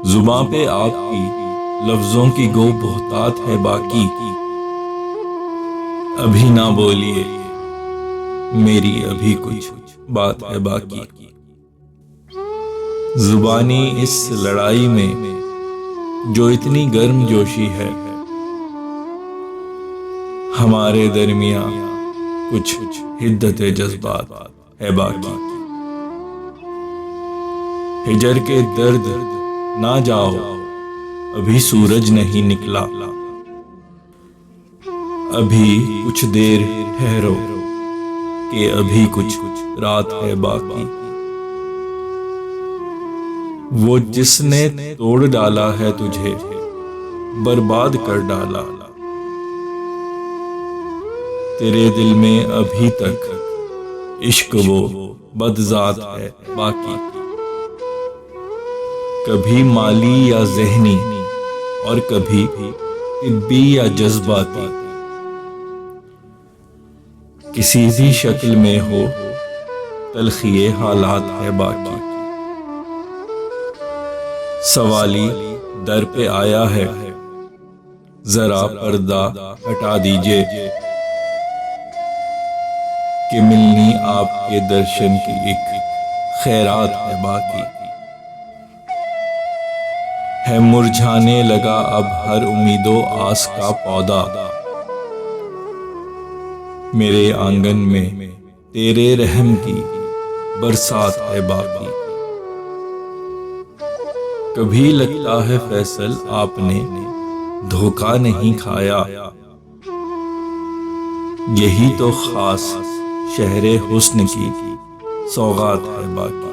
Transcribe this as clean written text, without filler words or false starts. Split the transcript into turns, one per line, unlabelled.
जुबां पे आपकी लफ्जों की गो बहुतात है बाकी। अभी ना बोलिए मेरी अभी कुछ बात है बाकी। जुबानी इस लड़ाई में जो इतनी गर्म जोशी है, हमारे दरमियां कुछ हिद्दत जज्बात है बाकी। हिजर के दर्द ना जाओ अभी सूरज नहीं निकला, अभी कुछ देर ठहरो कि अभी कुछ रात है बाकी। वो जिसने तोड़ डाला है तुझे बर्बाद कर डाला, तेरे दिल में अभी तक इश्क वो बदजात है बाकी। कभी माली या ज़हनी और कभी तिब्बी या जज्बाती, किसी भी शक्ल में हो तलखिए हालात है बाकी। सवाली दर पे आया है, जरा पर्दा हटा दीजिए कि मिलनी आपके दर्शन की एक खैरात है बाकी। है मुरझाने लगा अब हर उम्मीदों आस का पौधा, मेरे आंगन में तेरे रहम की बरसात है बाकी। कभी लगता है फैसल आपने धोखा नहीं खाया, यही तो खास शहरे हुस्न की सौगात है बाकी।